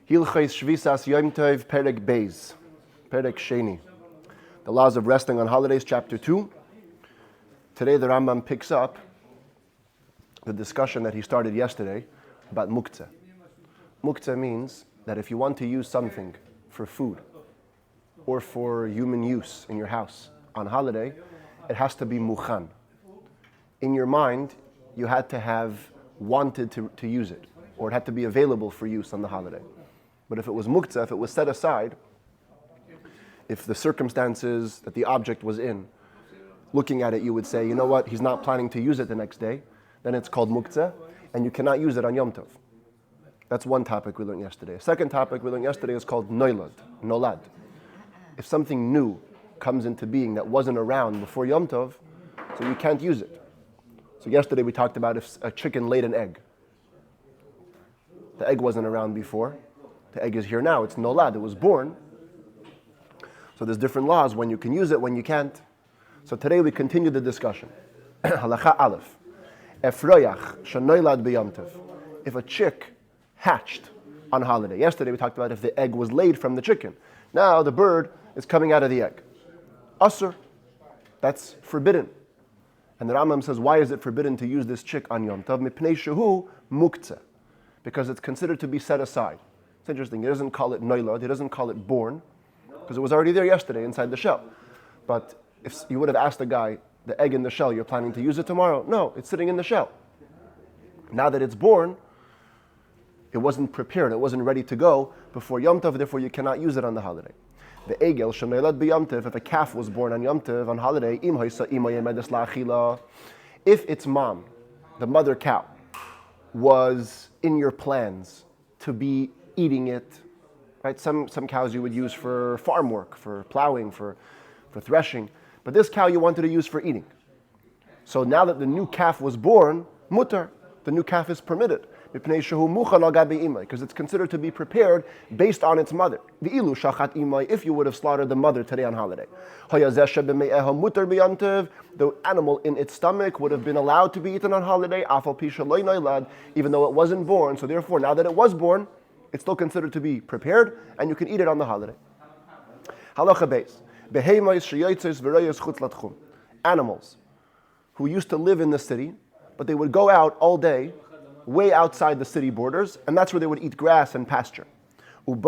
Hilchos Shvisas Yom Tov Perek Beis, Perek Sheni. The laws of resting on holidays, chapter 2. Today the Rambam picks up the discussion that he started yesterday about Muktzeh. Muktzeh means that if you want to use something for food or for human use in your house on holiday, it has to be mukhan. In your mind, you had to have wanted to use it, or it had to be available for use on the holiday. But if it was muktzeh, if it was set aside, if the circumstances that the object was in, looking at it, you would say, you know what, he's not planning to use it the next day, then it's called muktzeh, and you cannot use it on Yom Tov. That's one topic we learned yesterday. A second topic we learned yesterday is called nolad. If something new comes into being that wasn't around before Yom Tov, so you can't use it. So yesterday we talked about if a chicken laid an egg. The egg wasn't around before. The egg is here now. It's nolad. It was born. So there's different laws when you can use it, when you can't. So today we continue the discussion. Halacha Aleph. Efroyach shenoilad b'Yom Tov. If a chick hatched on holiday. Yesterday we talked about if the egg was laid from the chicken. Now the bird is coming out of the egg. Asur. That's forbidden. And the Rambam says, why is it forbidden to use this chick on Yom Tov? Mipnei shehu muktzeh. Because it's considered to be set aside. It's interesting. He doesn't call it noilad. He doesn't call it born. Because it was already there yesterday inside the shell. But if you would have asked the guy, the egg in the shell, you're planning to use it tomorrow? No, it's sitting in the shell. Now that it's born, it wasn't prepared. It wasn't ready to go before Yom Tov. Therefore, you cannot use it on the holiday. The egel shenoilad b'Yom Tov, if a calf was born on Yom Tov, on holiday, im hoisa imo yemedes la'achila, if its mom, the mother cow, was in your plans to be eating it, right? Some cows you would use for farm work, for plowing, for threshing, but this cow you wanted to use for eating. So now that the new calf was born, mutar, the new calf is permitted. Because it's considered to be prepared based on its mother. If you would have slaughtered the mother today on holiday. The animal in its stomach would have been allowed to be eaten on holiday, even though it wasn't born. So therefore, now that it was born, it's still considered to be prepared, and you can eat it on the holiday. Halacha beis. Animals who used to live in the city, but they would go out all day, way outside the city borders, and that's where they would eat grass and pasture. But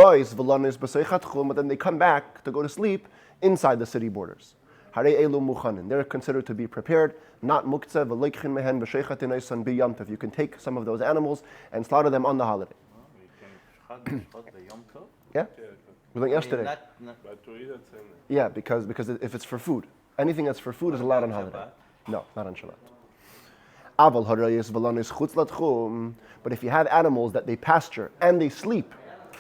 then they come back to go to sleep inside the city borders. They're considered to be prepared, not muktzeh. You can take some of those animals and slaughter them on the holiday. Yeah, we learned yesterday. Yeah, because if it's for food, anything that's for food is allowed on holiday. No, not on Shabbat. But if you have animals that they pasture and they sleep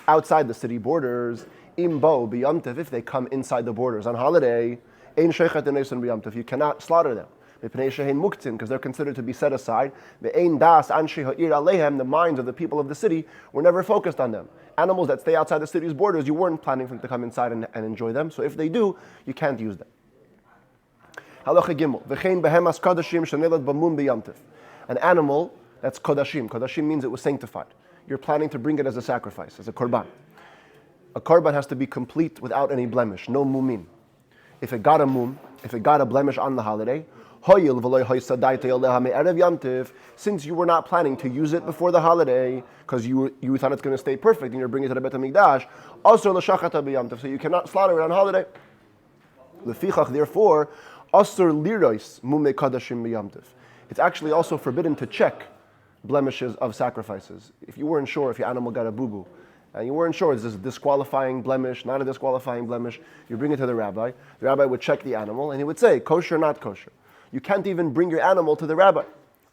outside the city borders, if they come inside the borders on holiday, you cannot slaughter them. Because they're considered to be set aside. The minds of the people of the city were never focused on them. Animals that stay outside the city's borders, you weren't planning for them to come inside and enjoy them. So if they do, you can't use them. Halacha Gimel. An animal that's kodashim. Kodashim means it was sanctified. You're planning to bring it as a sacrifice, as a korban. A korban has to be complete without any blemish, no mumin. If it got a blemish on the holiday, since you were not planning to use it before the holiday, because you thought it's going to stay perfect and you're bringing it to the Bet HaMikdash, so you cannot slaughter it on holiday. Therefore, it's actually also forbidden to check blemishes of sacrifices. If you weren't sure if your animal got a boo-boo, and you weren't sure, is this a disqualifying blemish, not a disqualifying blemish, you bring it to the rabbi. The rabbi would check the animal, and he would say, kosher, not kosher. You can't even bring your animal to the rabbi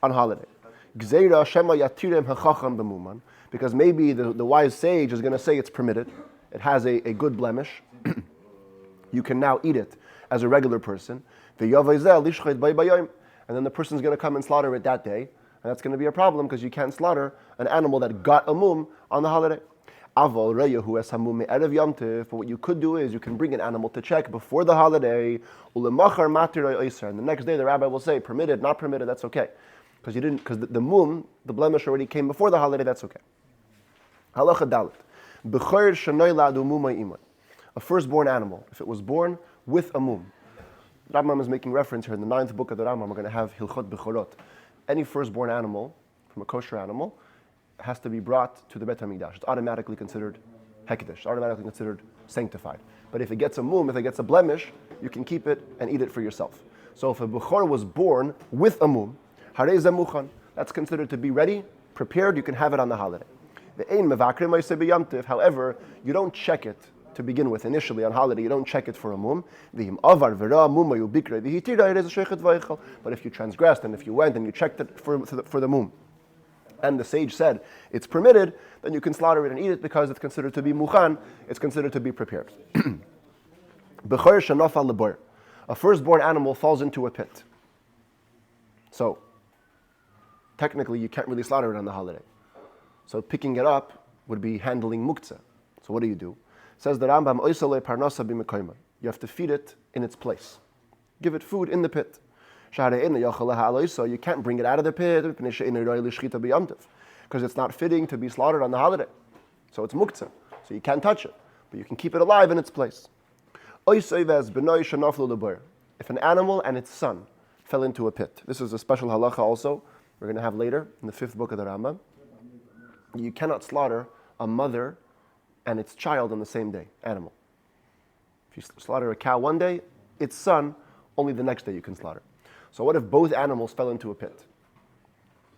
on holiday. Because maybe the wise sage is going to say it's permitted. It has a good blemish. You can now eat it as a regular person. And then the person's going to come and slaughter it that day. And that's going to be a problem because you can't slaughter an animal that got a mum on the holiday. But what you could do is you can bring an animal to check before the holiday. And the next day the rabbi will say, permitted, not permitted, that's okay. Because the mum, the blemish already came before the holiday, that's okay. Halacha dalet. B'choir shenoilad umumay imay. A firstborn animal, if it was born with a mum. Rambam is making reference here in the 9th book of the Rambam. We're going to have Hilchot Bechorot. Any firstborn animal, from a kosher animal, has to be brought to the Bet HaMikdash. It's automatically considered hekdesh, automatically considered sanctified. But if it gets a mum, if it gets a blemish, you can keep it and eat it for yourself. So if a bechor was born with a mum, harei zeh muchan, that's considered to be ready, prepared, you can have it on the holiday. However, you don't check it to begin with initially on holiday, you don't check it for a mum. But if you transgressed and if you went and you checked it for the mum, and the sage said it's permitted, then you can slaughter it and eat it because it's considered to be muchan, it's considered to be prepared. A firstborn animal falls into a pit. So, technically you can't really slaughter it on the holiday. So picking it up would be handling muktzeh. So what do? Says the Rambam, you have to feed it in its place. Give it food in the pit. So you can't bring it out of the pit because it's not fitting to be slaughtered on the holiday. So it's muktzeh. So you can't touch it, but you can keep it alive in its place. If an animal and its son fell into a pit, this is a special halacha also we're going to have later in the 5th book of the Rambam. You cannot slaughter a mother and its child on the same day, animal. If you slaughter a cow one day, its son, only the next day you can slaughter. So what if both animals fell into a pit?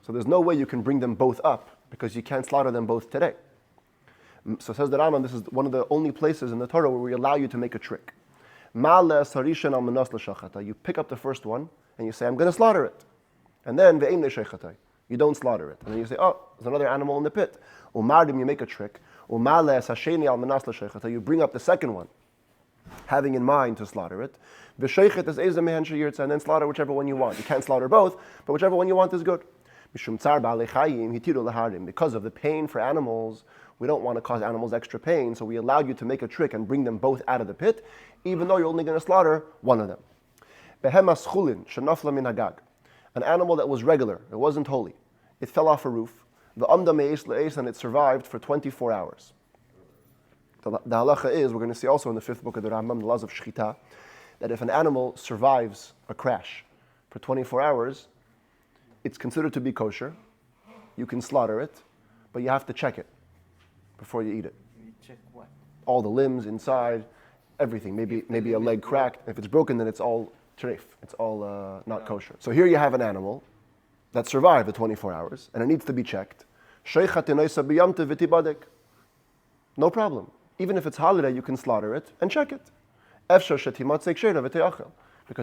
So there's no way you can bring them both up because you can't slaughter them both today. So says the Rambam, this is one of the only places in the Torah where we allow you to make a trick. You pick up the first one and you say, I'm going to slaughter it. And then you don't slaughter it. And then you say, oh, there's another animal in the pit. You make a trick. You bring up the second one, having in mind to slaughter it. And then slaughter whichever one you want. You can't slaughter both, but whichever one you want is good. Because of the pain for animals, we don't want to cause animals extra pain, so we allowed you to make a trick and bring them both out of the pit, even though you're only going to slaughter one of them. An animal that was regular, it wasn't holy. It fell off a roof. And it survived for 24 hours. The halacha is, we're going to see also in the 5th book of the Rambam, the laws of shchita, that if an animal survives a crash for 24 hours, it's considered to be kosher. You can slaughter it, but you have to check it before you eat it. You check what? All the limbs inside, everything. Maybe a leg cracked. If it's broken, then it's all treif. It's all not kosher. So here you have an animal that survived the 24 hours, and it needs to be checked. No problem. Even if it's holiday, you can slaughter it and check it. Because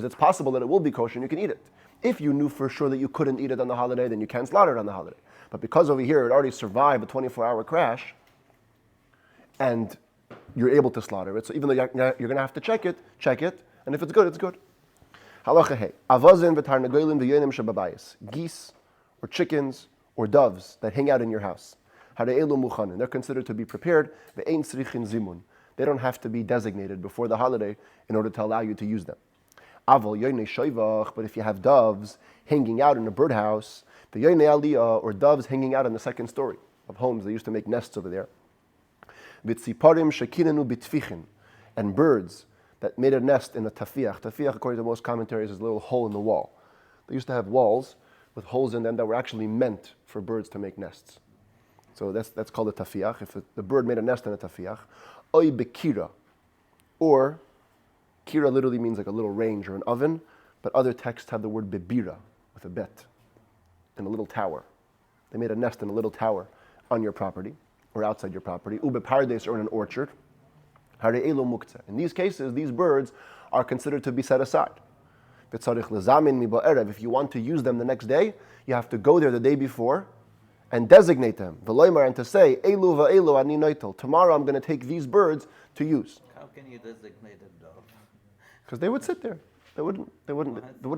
it's possible that it will be kosher and you can eat it. If you knew for sure that you couldn't eat it on the holiday, then you can't slaughter it on the holiday. But because over here it already survived a 24-hour crash, and you're able to slaughter it, so even though you're going to have to check it, and if it's good, it's good. Halacha hey, avazin v'tarnagolim v'yonim shababayis, geese or chickens or doves that hang out in your house. Hare'elu muchanin, they're considered to be prepared. Ve'ein tzrichin zimun, they don't have to be designated before the holiday in order to allow you to use them. Aval yoynei shoivach, but if you have doves hanging out in a birdhouse, the yoynei aliyah, or doves hanging out in the second story of homes, they used to make nests over there. V'tziparim shekinenu bitfichin, and birds that made a nest in a tafiach. Tafiach, according to most commentaries, is a little hole in the wall. They used to have walls with holes in them that were actually meant for birds to make nests. So that's called a tafiach. If the bird made a nest in a tafiach, oy bekira, or kira literally means like a little range or an oven, but other texts have the word bebira with a bet, in a little tower. They made a nest in a little tower on your property or outside your property, ube pardes, or in an orchard. In these cases, these birds are considered to be set aside. If you want to use them the next day, you have to go there the day before and designate them. And to say, tomorrow I'm going to take these birds to use. How can you designate a dove? Because they would sit there. They wouldn't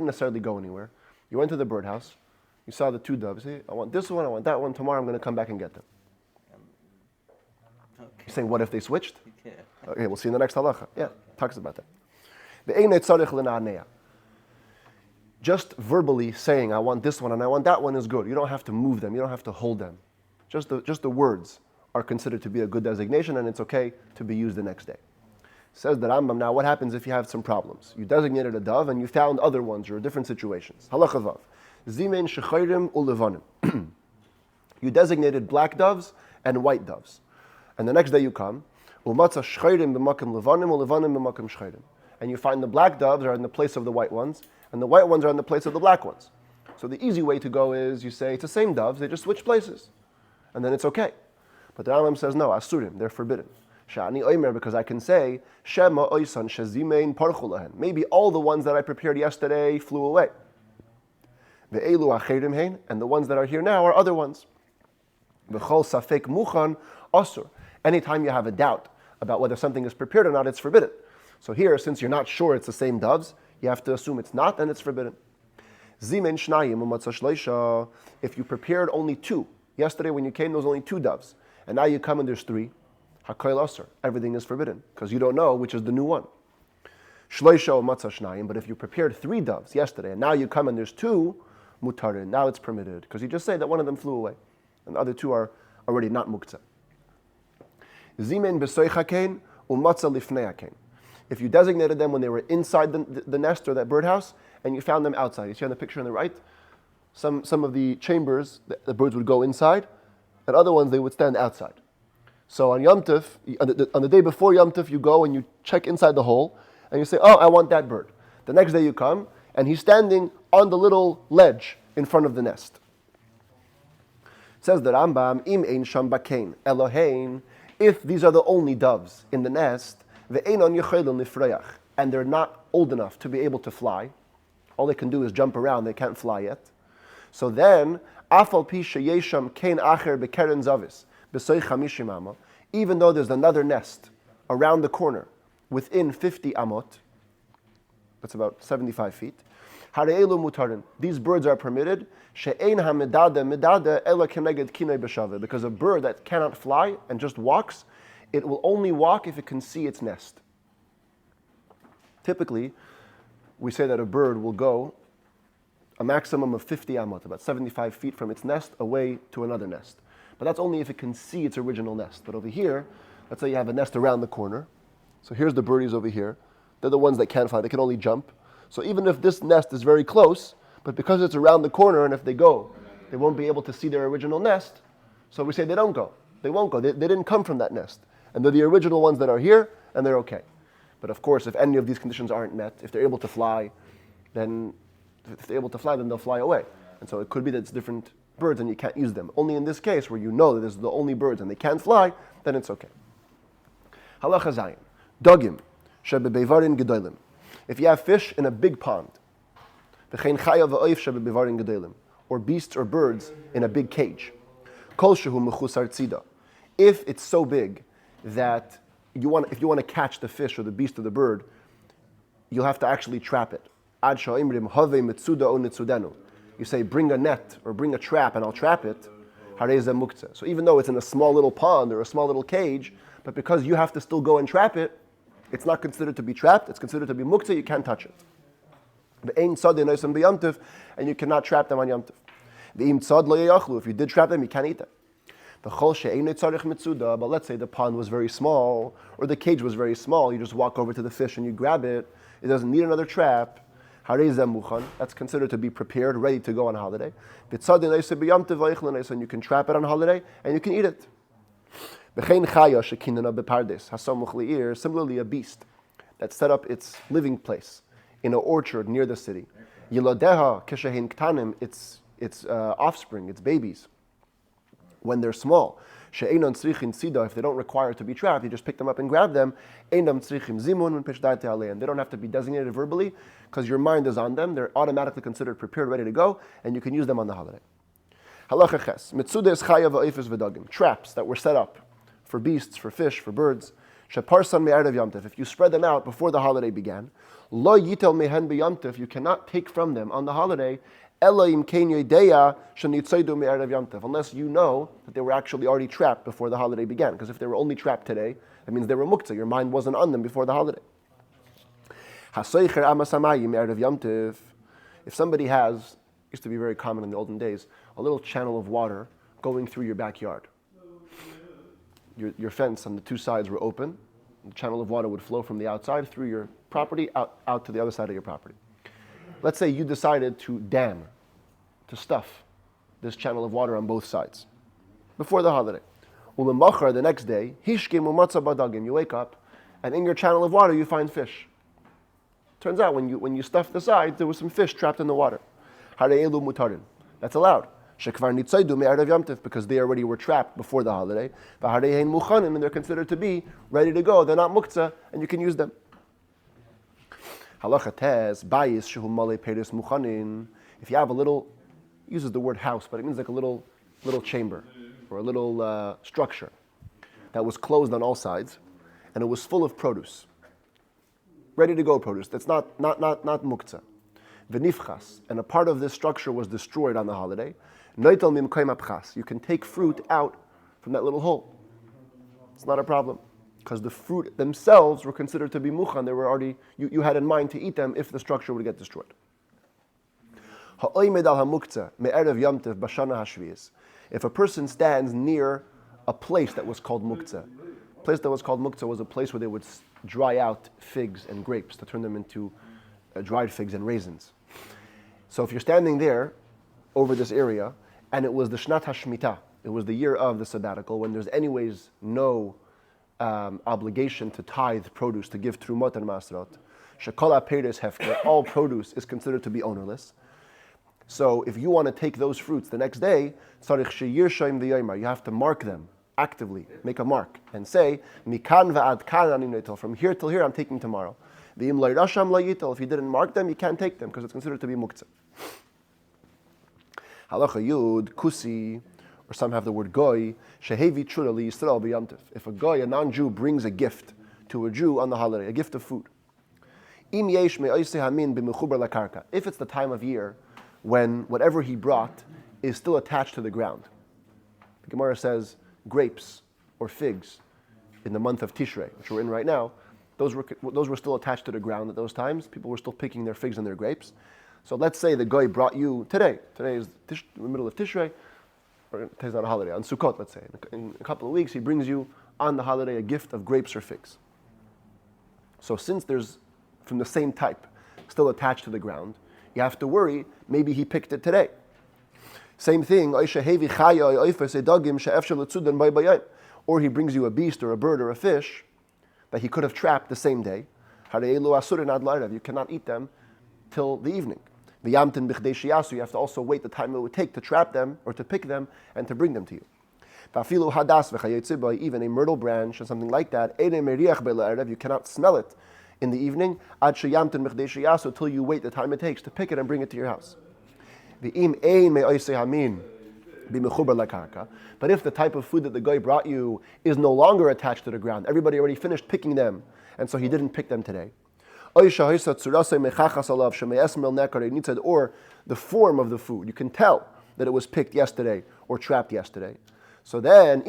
necessarily go anywhere. You went to the birdhouse, you saw the two doves. Hey, I want this one, I want that one. Tomorrow I'm going to come back and get them. Okay. You're saying, what if they switched? Yeah. Okay, we'll see in the next halacha. Yeah, talks about that. Just verbally saying, I want this one and I want that one is good. You don't have to move them. You don't have to hold them. Just the words are considered to be a good designation, and it's okay to be used the next day. Says the Rambam, now what happens if you have some problems? You designated a dove and you found other ones or different situations. Halacha vav. Zimein shechayrim ulevanim. You designated black doves and white doves. And the next day you come, umatza shchayrim b'makim levanim ulevanim b'makim shchayrim. And you find the black doves are in the place of the white ones, and the white ones are in the place of the black ones. So the easy way to go is you say it's the same doves, they just switch places. And then it's okay. But the Rambam says no, asurim, they're forbidden. Sha'ani oimer, because I can say, Shema oisan shezimein parchu lahen. Maybe all the ones that I prepared yesterday flew away. Ve'elu acherim hein, and the ones that are here now are other ones. V'chol safek muchan asur. Anytime you have a doubt about whether something is prepared or not, it's forbidden. So here, since you're not sure it's the same doves, you have to assume it's not, and it's forbidden. Zimein shnayim u'matzah shleisha. If you prepared only two, yesterday when you came there was only two doves, and now you come and there's three, Hakoil Asr, everything is forbidden, because you don't know which is the new one. Shloisha or matzah shnayim, but if you prepared three doves yesterday, and now you come and there's two, mutarin, now it's permitted, because you just say that one of them flew away, and the other two are already not muktzeh. Zimen b'soichakein u'matzah lifnei. If you designated them when they were inside the nest or that birdhouse, and you found them outside. You see on the picture on the right, some of the chambers, the birds would go inside, and other ones they would stand outside. So on Yom Tov, on the day before Yom Tov, you go and you check inside the hole, and you say, oh, I want that bird. The next day you come, and he's standing on the little ledge in front of the nest. It says the Rambam, Im ein sham bakein, Elohein, if these are the only doves in the nest, ve'einon yechelon nifrayach, and they're not old enough to be able to fly, all they can do is jump around, they can't fly yet. So then, afal pi sheyesham kein acher bekeren zavis, even though there's another nest around the corner within 50 amot, that's about 75 feet, these birds are permitted, because a bird that cannot fly and just walks, it will only walk if it can see its nest. Typically, we say that a bird will go a maximum of 50 amot, about 75 feet from its nest away to another nest. But that's only if it can see its original nest. But over here, let's say you have a nest around the corner. So here's the birdies over here. They're the ones that can't fly. They can only jump. So even if this nest is very close, but because it's around the corner, and if they go, they won't be able to see their original nest. So we say they don't go. They won't go. They didn't come from that nest. And they're the original ones that are here, and they're okay. But of course, if any of these conditions aren't met, if they're able to fly, then they'll fly away. And so it could be that it's different birds and you can't use them. Only in this case where you know that this is the only birds and they can't fly, then it's okay. Halacha zayin. Dogim. Shebebevarin gedolim. If you have fish in a big pond, v'chein chaya v'oif shebebevarin gedolim, or beasts or birds in a big cage, kol shehu mechusar tzida. If it's so big that if you want to catch the fish or the beast or the bird, you'll have to actually trap it. Ad sha'imrim have mitzuda o nitzudenu. You say, bring a net or bring a trap and I'll trap it. Harei Muktzeh. So even though it's in a small little pond or a small little cage, but because you have to still go and trap it, it's not considered to be trapped. It's considered to be Muktzeh. You can't touch it. And you cannot trap them on Yom Tov. If you did trap them, you can't eat them. But let's say the pond was very small or the cage was very small. You just walk over to the fish and you grab it. It doesn't need another trap. That's considered to be prepared, ready to go on holiday. And you can trap it on holiday and you can eat it. Similarly, a beast that set up its living place in an orchard near the city. Its offspring, its babies, when they're small. If they don't require to be trapped, you just pick them up and grab them. They don't have to be designated verbally because your mind is on them. They're automatically considered prepared, ready to go, and you can use them on the holiday. Traps that were set up for beasts, for fish, for birds. If you spread them out before the holiday began, you cannot take from them on the holiday unless you know that they were actually already trapped before the holiday began. Because if they were only trapped today, that means they were muktzeh. Your mind wasn't on them before the holiday. If somebody has, used to be very common in the olden days, a little channel of water going through your backyard. your fence on the two sides were open. The channel of water would flow from the outside through your property out to the other side of your property. Let's say you decided to dam, to stuff this channel of water on both sides before the holiday. Ulemachar, the next day, hishkim umatzah badagim. You wake up, and in your channel of water you find fish. Turns out when you stuff the sides, there was some fish trapped in the water. Hare'elu mutarin. That's allowed. Shekvar nitzaydu me'erev Yom Tov, because they already were trapped before the holiday. V'hare'ein muchanim, and they're considered to be ready to go. They're not muktzeh, and you can use them. Halacha tes bayis shehu malei peris muchanin. If you have a little, uses the word house, but it means like a little chamber or a little structure that was closed on all sides, and it was full of produce, ready to go produce. That's not muktzeh. V'nifchas, and a part of this structure was destroyed on the holiday. Noitel mimkoim apchas. You can take fruit out from that little hole. It's not a problem, because the fruit themselves were considered to be muchan. They were already, you had in mind to eat them if the structure would get destroyed. Ha'oimed al hamuktzeh me'erev Yom Tov b'shana hashviyas. If a person stands near a place that was called Muktzeh, was a place where they would dry out figs and grapes to turn them into dried figs and raisins. So if you're standing there over this area, and it was the Shnat HaShmitah, it was the year of the sabbatical, when there's anyways no obligation to tithe produce, to give trumot and masrot, shekol ha'peres hefker, all produce is considered to be ownerless. So if you want to take those fruits the next day, tzarich sheyirshaim v'yomer, you have to mark them actively, make a mark, and say, mikan va'ad kan ani noitel, from here till here I'm taking tomorrow. V'im lo yirasham lo yitel, if you didn't mark them, you can't take them, because it's considered to be muktzeh. Halacha yud, kusi, or some have the word goy, shehevi trula li Yisrael b'Yom Tov. If a goy, a non-Jew, brings a gift to a Jew on the holiday, a gift of food, im yesh me'oiseh hamin b'mechubar lakarka, if it's the time of year when whatever he brought is still attached to the ground. The Gemara says grapes or figs in the month of Tishrei, which we're in right now, those were still attached to the ground at those times. People were still picking their figs and their grapes. So let's say the guy brought you today is the middle of Tishrei, or today's not a holiday, on Sukkot, let's say. In a couple of weeks, he brings you on the holiday a gift of grapes or figs. So since there's from the same type still attached to the ground, you have to worry, maybe he picked it today. Same thing, or he brings you a beast or a bird or a fish that he could have trapped the same day. You cannot eat them till the evening. You have to also wait the time it would take to trap them or to pick them and to bring them to you. Even a myrtle branch or something like that, you cannot smell it in the evening until you wait the time it takes to pick it and bring it to your house. But if the type of food that the guy brought you is no longer attached to the ground, everybody already finished picking them, and so he didn't pick them today. Or the form of the food, you can tell that it was picked yesterday or trapped yesterday. So then,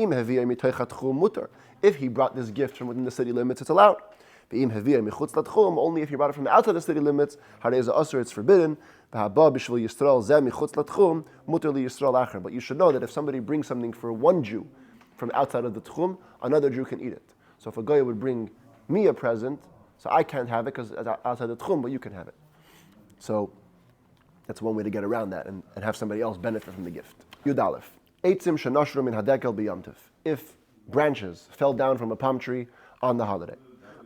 if he brought this gift from within the city limits, it's allowed. Only if you brought it from the outside of the city limits, it's forbidden. But you should know that if somebody brings something for one Jew from outside of the tchum, another Jew can eat it. So if a guy would bring me a present, so I can't have it because it's outside the tchum, but you can have it. So that's one way to get around that and have somebody else benefit from the gift. Yud Aleph. Eitzim shenashru min hadekel b'Yom Tov. If branches fell down from a palm tree on the holiday,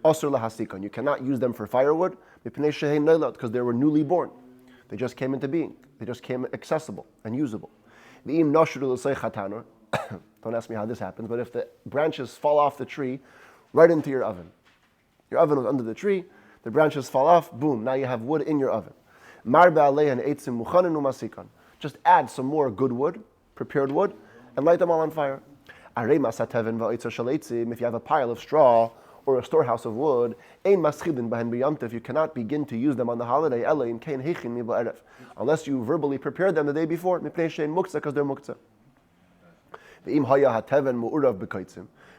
asur lahasikon, you cannot use them for firewood because they were newly born. They just came into being. They just came accessible and usable. Don't ask me how this happens, but if the branches fall off the tree right into your oven was under the tree, the branches fall off, boom, now you have wood in your oven. Just add some more good wood, prepared wood, and light them all on fire. If you have a pile of straw or a storehouse of wood, you cannot begin to use them on the holiday unless you verbally prepared them the day before, because they're muktzeh.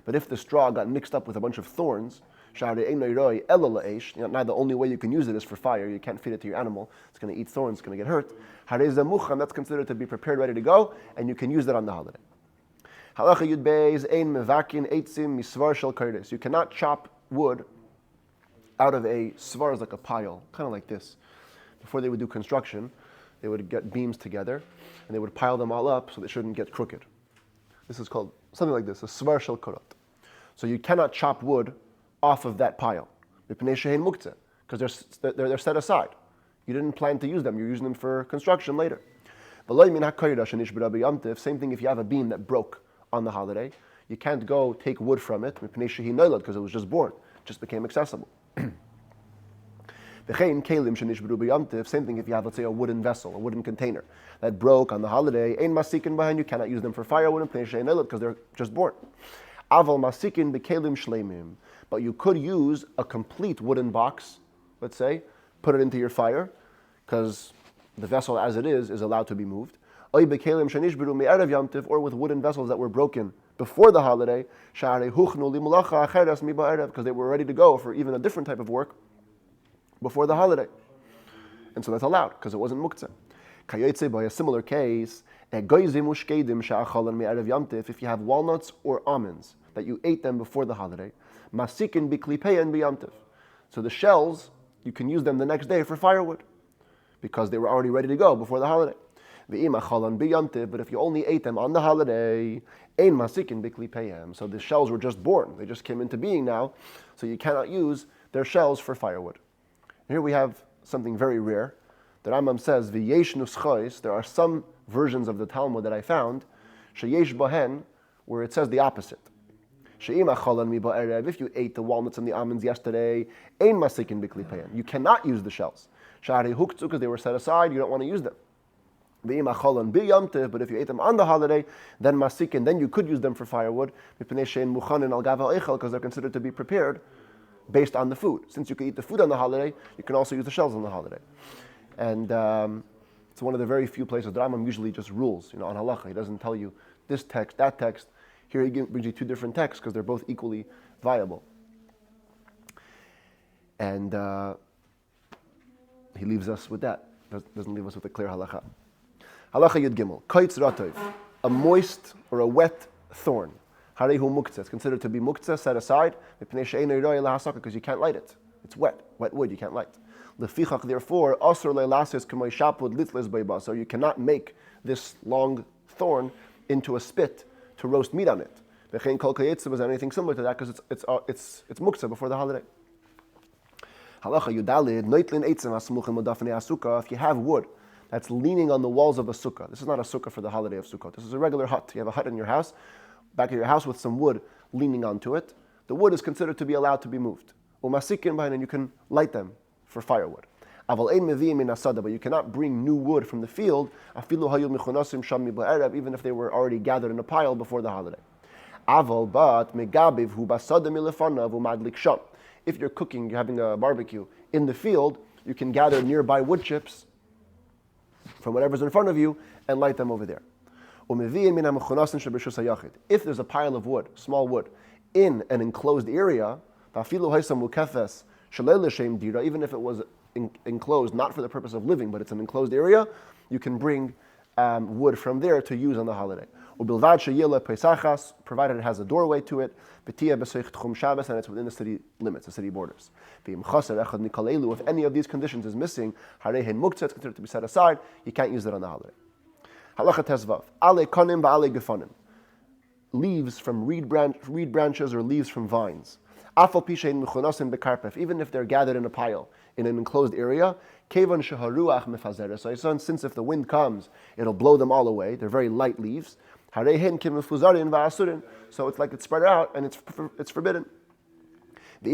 But if the straw got mixed up with a bunch of thorns, now the only way you can use it is for fire. You can't feed it to your animal. It's going to eat thorns, it's going to get hurt. That's considered to be prepared, ready to go, and you can use it on the holiday. Halacha Yud Beis ein mevakin eitzim misvar shel kodesh. You cannot chop wood out of a svar, is like a pile, kind of like this. Before they would do construction, they would get beams together and they would pile them all up so they shouldn't get crooked. This is called something like this, a svar shel korot. So you cannot chop wood off of that pile, because they're set aside. You didn't plan to use them, you're using them for construction later. Same thing if you have a beam that broke on the holiday. You can't go take wood from it because it was just born, it just became accessible. Same thing if you have, let's say, a wooden vessel, a wooden container that broke on the holiday, you cannot use them for firewood because they're just born. But you could use a complete wooden box, let's say, put it into your fire, because the vessel as it is allowed to be moved. Or with wooden vessels that were broken before the holiday, because they were ready to go for even a different type of work before the holiday. And so that's allowed, because it wasn't muktzeh. By a similar case, if you have walnuts or almonds that you ate them before the holiday, so the shells, you can use them the next day for firewood, because they were already ready to go before the holiday. But if you only ate them on the holiday, so the shells were just born, they just came into being now, so you cannot use their shells for firewood. Here we have something very rare. The Rambam says, "V'yesh nuschos." There are some versions of the Talmud that I found, sheyesh bahen, where it says the opposite. If you ate the walnuts and the almonds yesterday, ein masikin bikli peyan. You cannot use the shells. Because they were set aside, you don't want to use them. But if you ate them on the holiday, then masikin, then you could use them for firewood, because they're considered to be prepared based on the food. Since you can eat the food on the holiday, you can also use the shells on the holiday. And it's one of the very few places that Rambam usually just rules, on halacha. He doesn't tell you this text, that text. Here he brings you two different texts because they're both equally viable. And he leaves us with that. Doesn't leave us with a clear halacha. Halacha Yud Gimel. Kaitz ratov. A moist or a wet thorn. Harehu muktzeh. It's considered to be muktzeh, set aside, because you can't light it. It's wet wood, you can't light. Lefichach, therefore, asur le'lasis k'may shapud litles beiba. So you cannot make this long thorn into a spit to roast meat on it. V'chein kol kayetze was anything similar to that because it's muktzeh before the holiday. Halacha Yudalid noitlin eitzim asmuchim odafnei asukah. If you have wood that's leaning on the walls of a sukkah, this is not a sukkah for the holiday of Sukkot. This is a regular hut. You have a hut in your house, back of your house with some wood leaning onto it. The wood is considered to be allowed to be moved. Umasikin behind, and you can light them for firewood. Aval ein meviim min asada, but you cannot bring new wood from the field, afilu hayul mechunasim sham miba'erev, even if they were already gathered in a pile before the holiday. Aval but megabiv hu basada milefanav umadlik sham. If you're cooking, you're having a barbecue in the field, you can gather nearby wood chips from whatever's in front of you and light them over there. If there's a pile of wood, small wood, in an enclosed area, even if it was enclosed not for the purpose of living, but it's an enclosed area, you can bring wood from there to use on the holiday. Provided it has a doorway to it, and it's within the city limits, the city borders. If any of these conditions is missing, it's considered to be set aside, you can't use it on the holiday. Halacha Tezvav. Ale konim va'ale gefonim. Leaves from reed branches or leaves from vines. Afal pishein mechunasim bekarpef. Even if they're gathered in a pile in an enclosed area, kevan sheharuach mefazeres. Since if the wind comes, it'll blow them all away. They're very light leaves. Harehen kim mefuzarin va'asurin. So it's like it's spread out and it's forbidden. But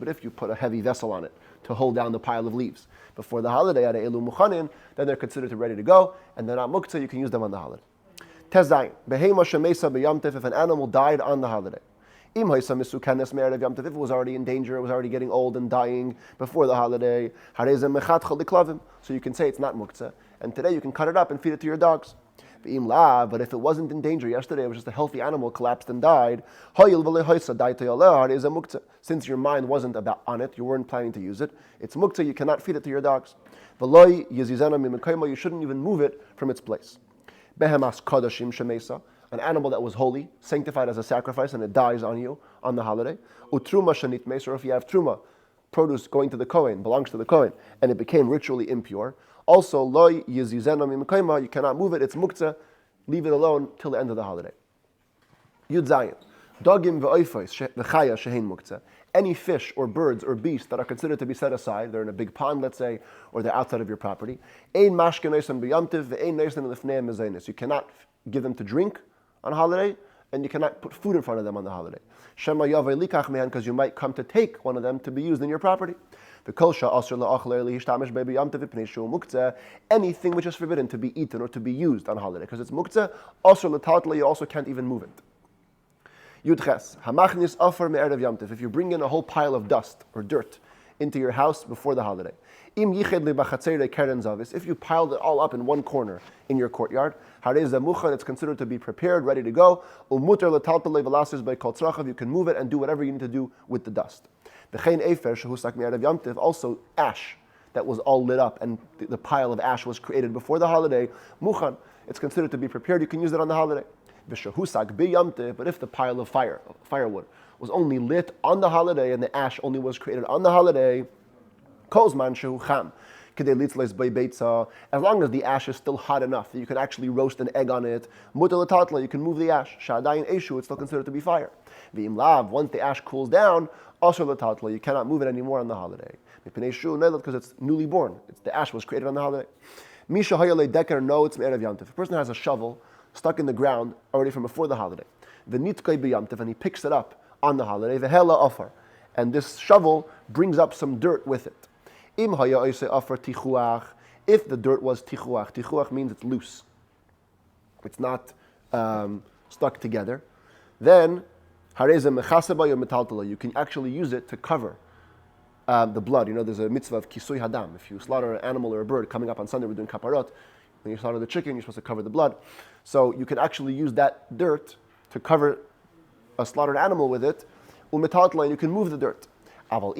if you put a heavy vessel on it to hold down the pile of leaves before the holiday, then they're considered to ready to go, and they're not muktzeh, you can use them on the holiday. Tez zayin, if an animal died on the holiday, if it was already in danger, it was already getting old and dying before the holiday, so you can say it's not muktzeh, and today you can cut it up and feed it to your dogs. But if it wasn't in danger yesterday, it was just a healthy animal collapsed and died, since your mind wasn't on it, you weren't planning to use it, it's muktzeh, you cannot feed it to your dogs. You shouldn't even move it from its place. Behemas kodashim shemesa, an animal that was holy, sanctified as a sacrifice, and it dies on you on the holiday. Utruma shanit mes, or if you have truma, produce going to the Kohen, belongs to the Kohen, and it became ritually impure. Also, loy yizizena mimkaima, you cannot move it, it's muktzeh, leave it alone till the end of the holiday. Yud Zayin. Dogim ve'oifos v'chaya shehein muktzeh. Any fish or birds or beasts that are considered to be set aside, they're in a big pond, let's say, or they're outside of your property. Ein mashke noisan b'yamtiv ve'ein noisan lefnei mezainis. You cannot give them to drink on holiday, and you cannot put food in front of them on the holiday. Shema yavei likach mehan, because you might come to take one of them to be used in your property. The kolsha asur la'achler lihishtamesh be'yamtiv v'pnei shu muktzeh. Anything which is forbidden to be eaten or to be used on holiday, because it's muktzeh, asur l'tatla, you also can't even move it. Yudches, hamachnis offer me'erev yamtiv. If you bring in a whole pile of dust or dirt into your house before the holiday. Im yiched libachatzeirei keren zavis. If you piled it all up in one corner in your courtyard, harei zamuchan, it's considered to be prepared, ready to go. Umuter letaltalei v'lasis by kol tzrachav. You can move it and do whatever you need to do with the dust. V'chein efer shehusak me'erev yamtiv. Also ash that was all lit up and the pile of ash was created before the holiday. Muchan, it's considered to be prepared. You can use it on the holiday. But if the pile of firewood was only lit on the holiday and the ash only was created on the holiday, as long as the ash is still hot enough that you can actually roast an egg on it, you can move the ash. It's still considered to be fire. Once the ash cools down, you cannot move it anymore on the holiday. Because it's newly born. The ash was created on the holiday. If a person has a shovel stuck in the ground already from before the holiday, and he picks it up on the holiday, and this shovel brings up some dirt with it. If the dirt was tichuach means it's loose, it's not stuck together, then you can actually use it to cover the blood. There's a mitzvah of kisui hadam. If you slaughter an animal or a bird, coming up on Sunday we're doing kaparot, when you slaughter the chicken, you're supposed to cover the blood. So you can actually use that dirt to cover a slaughtered animal with it, and you can move the dirt. But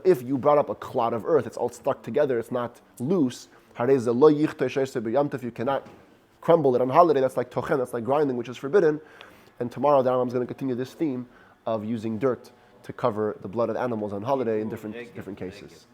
if you brought up a clod of earth, it's all stuck together, it's not loose, you cannot crumble it on holiday. That's like tochen, that's like grinding, which is forbidden. And tomorrow the Rambam is going to continue this theme of using dirt to cover the blood of animals on holiday in different cases.